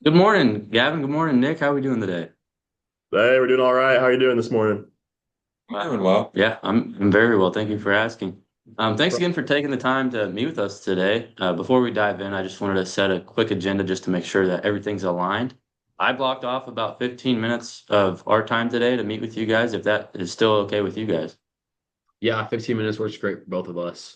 Good morning, Gavin. Good morning, Nick. How are we doing today? Hey, we're doing all right. How are you doing this morning? I'm doing well. Yeah, I'm very well. Thank you for asking. Thanks again for taking the time to meet with us today. Before we dive in, I just wanted to set a quick agenda just to make sure that everything's aligned. I blocked off about 15 minutes of our time today to meet with you guys, if that is still okay with you guys. Yeah, 15 minutes works great for both of us.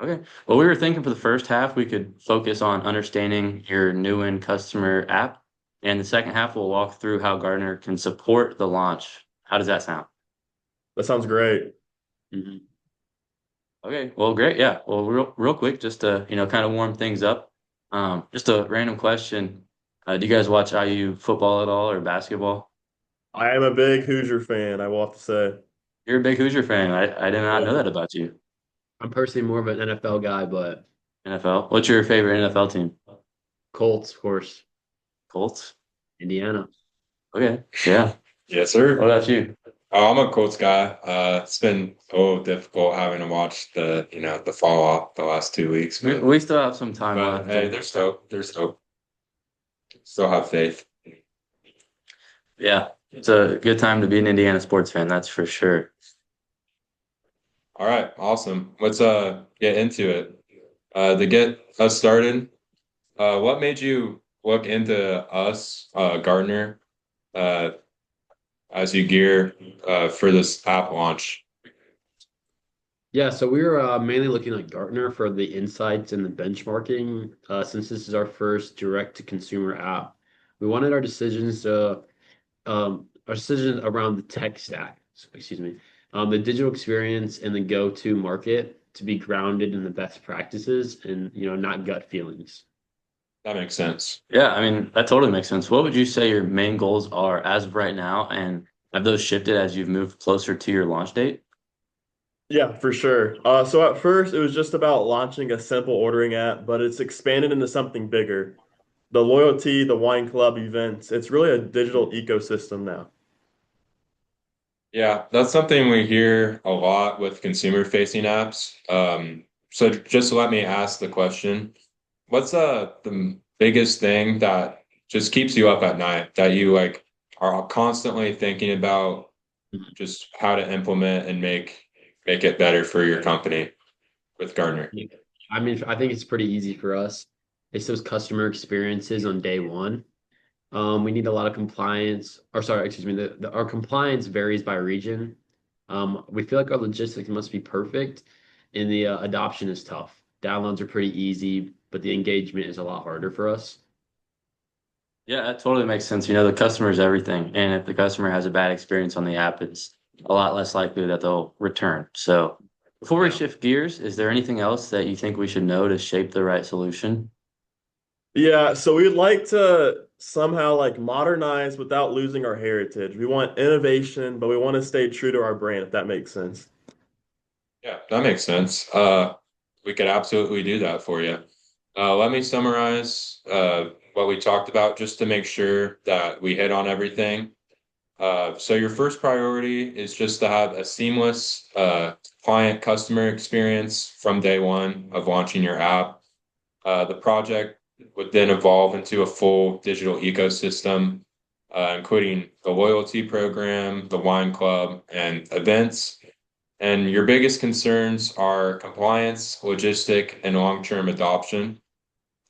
Okay. Well, we were thinking for the first half, we could focus on understanding your new end customer app, and the second half, we'll walk through how Gartner can support the launch. How does that sound? That sounds great. Mhm. Okay, well, great. Yeah. Well, real quick, just to, kind of warm things up. Just a random question. Do you guys watch IU football at all or basketball? I am a big Hoosier fan, I will have to say. You're a big Hoosier fan. I did not know Yeah. that about you. I'm personally more of an NFL guy, but NFL. What's your favorite NFL team? Colts, of course, Colts. Indiana. Okay. Yeah. Yes, What sir. about you? Oh, I'm a Colts guy. It's been a little difficult having to watch the fall off the last 2 weeks, We, but we still have some time but left, hey, and there's hope. There's hope. Still have faith. yeah, it's a good time to be an Indiana sports fan. That's for sure. All right, awesome. Let's get into it. To get us started, what made you look into us, Gartner, uh, as you gear for this app launch? Yeah, so we were mainly looking at Gartner for the insights and the benchmarking, since this is our first direct-to-consumer app. We wanted our decisions around the tech stack, excuse me, the digital experience and the go-to market to be grounded in the best practices and not gut feelings. That makes sense. Yeah, I mean, that totally makes sense. What would you say your main goals are as of right now, and have those shifted as you've moved closer to your launch date? Yeah, for sure. So at first it was just about launching a simple ordering app, but it's expanded into something bigger. The loyalty, the wine club events, it's really a digital ecosystem now. Yeah, that's something we hear a lot with consumer-facing apps. So just let me ask the question, what's the biggest thing that just keeps you up at night that you like are constantly thinking about just how to implement and make it better for your company with Gartner? Yeah. I mean, I think it's pretty easy for us. It's those customer experiences on day one. We need a lot of compliance, or sorry, excuse me, our compliance varies by region. We feel like our logistics must be perfect, and the adoption is tough. Downloads are pretty easy, but the engagement is a lot harder for us. Yeah, that totally makes sense. The customer is everything. And if the customer has a bad experience on the app, it's a lot less likely that they'll return. So before we Yeah. shift gears, is there anything else that you think we should know to shape the right solution? Yeah, so we'd like to somehow like modernize without losing our heritage. We want innovation, but we want to stay true to our brand, if that makes sense. Yeah, that makes sense. We could absolutely do that for you. Let me summarize what we talked about just to make sure that we hit on everything. So your first priority is just to have a seamless client customer experience from day one of launching your app. The project would then evolve into a full digital ecosystem, including the loyalty program, the wine club, and events. And your biggest concerns are compliance, logistic, and long-term adoption.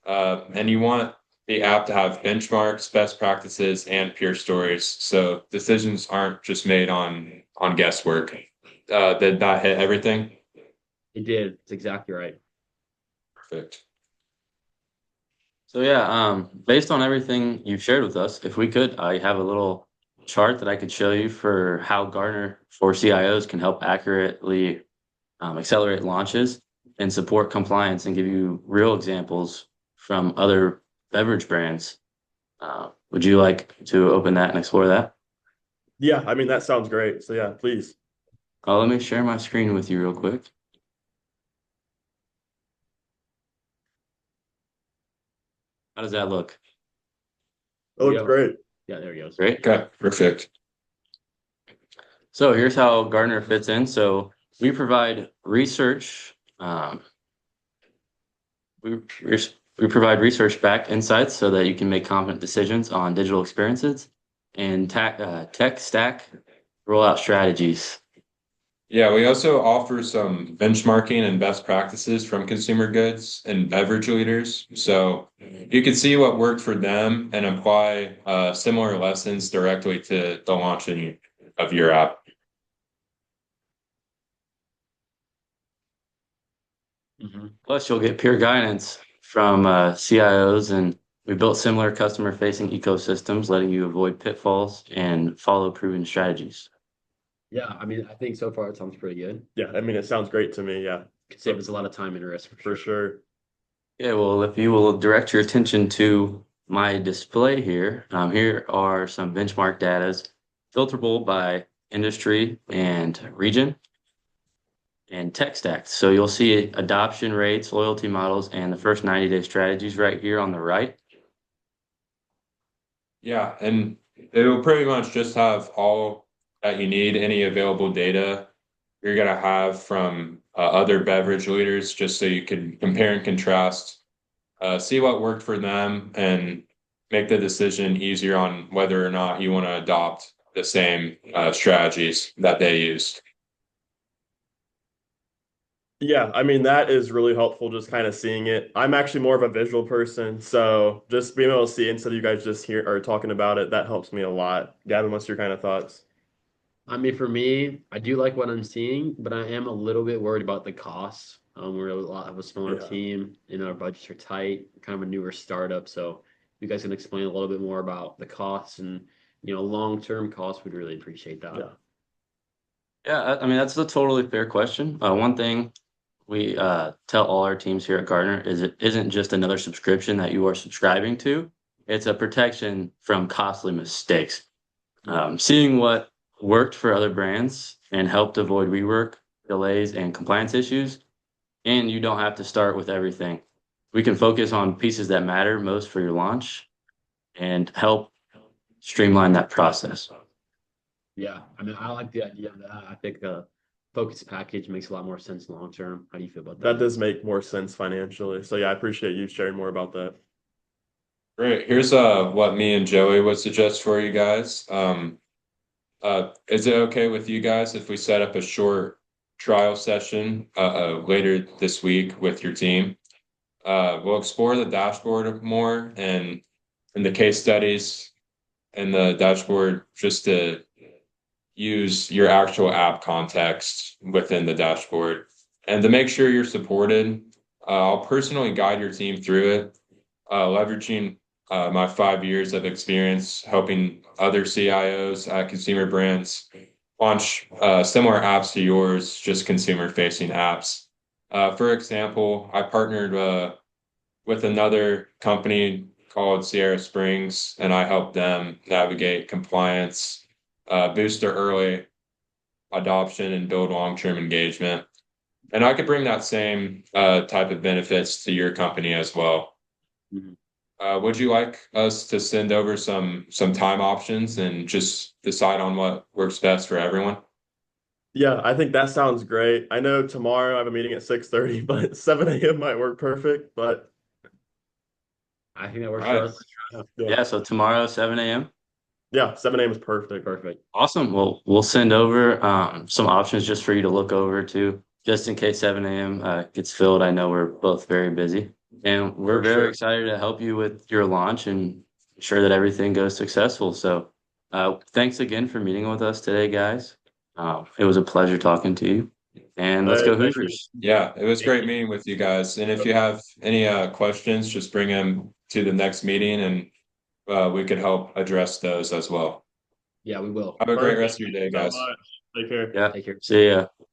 And you want the app to have benchmarks, best practices, and peer stories. So decisions aren't just made on guesswork. Did that hit everything? It did. It's exactly right. Perfect. So yeah, based on everything you've shared with us, if we could, I have a little chart that I could show you for how Gartner for CIOs can help accurately accelerate launches and support compliance and give you real examples from other beverage brands. Would you like to open that and explore that? Yeah, I mean that sounds great. So yeah, please. Let me share my screen with you real quick. How does that look? It looks Yeah. great. Yeah, there he goes. Great. Okay, perfect. So here's how Gartner fits in. So we provide research. We We provide research-backed insights so that you can make confident decisions on digital experiences and tech stack rollout strategies. Yeah, we also offer some benchmarking and best practices from consumer goods and beverage leaders. So you can see what worked for them and apply similar lessons directly to the launching of your app. Plus, you'll get peer guidance from CIOs, and we built similar customer-facing ecosystems, letting you avoid pitfalls and follow proven strategies. Yeah, I mean, I think so far it sounds pretty good. Yeah, I mean, it sounds great to me. Yeah, Could save us a lot of time and risk for for sure. sure. Yeah, well, if you will direct your attention to my display here, here are some benchmark data filterable by industry and region and tech stacks. So you'll see adoption rates, loyalty models, and the first 90-day strategies right here on the right. Yeah, and it'll pretty much just have all that you need, any available data you're going to have from other beverage leaders, just so you can compare and contrast, see what worked for them, and make the decision easier on whether or not you want to adopt the same strategies that they used. Yeah, I mean, that is really helpful just kind of seeing it. I'm actually more of a visual person, so just being able to see it instead of you guys just here or talking about it, that helps me a lot. Gavin, what's your kind of thoughts? I mean, for me, I do like what I'm seeing, but I am a little bit worried about the costs. We're a lot of a smaller Yeah. team, and our budgets are tight, kind of a newer startup. So if you guys can explain a little bit more about the costs and, long-term costs, we'd really appreciate that. Yeah. Yeah, I mean, that's a totally fair question. One thing we tell all our teams here at Gartner is it isn't just another subscription that you are subscribing to. It's a protection from costly mistakes. Seeing what worked for other brands and helped avoid rework, delays, and compliance issues. And you don't have to start with everything. We can focus on pieces that matter most for your launch and help streamline that process. Yeah, I mean, I like the idea of that. I think a focus package makes a lot more sense long term. How do you feel about That that? does make more sense financially. So yeah, I appreciate you sharing more about that. Great. Here's what me and Joey would suggest for you guys. Is it okay with you guys if we set up a short trial session later this week with your team? We'll explore the dashboard more and the case studies and the dashboard just to use your actual app context within the dashboard. And to make sure you're supported, I'll personally guide your team through it, leveraging my 5 years of experience helping other CIOs at consumer brands launch similar apps to yours, just consumer facing apps. For example, I partnered with another company called Sierra Springs, and I helped them navigate compliance, boost their early adoption, and build long-term engagement. And I could bring that same type of benefits to your company as well. Mhm. Would you like us to send over some time options and just decide on what works best for everyone? Yeah, I think that sounds great. I know tomorrow I have a meeting at 6:30, but 7 a.m. might work perfect. But I think that All works for right. us. yeah, Yeah, so tomorrow, 7 a.m. yeah, 7 a.m. is perfect. Perfect. Awesome. Well, we'll send over some options just for you to look over to, just in case 7 a.m. Gets filled. I know we're both very busy, and we're For very sure. excited to help you with your launch and ensure that everything goes successful. So, thanks again for meeting with us today, guys. It was a pleasure talking to you, and let's Hey, go thank you. Hoosiers. Yeah, it was great meeting with you guys. And if you have any questions, just bring them to the next meeting and we could help address those as well. Yeah, we will. Have a great Perfect. rest of your Thank you day, so guys. much. Take care. Yeah. Take care. See ya.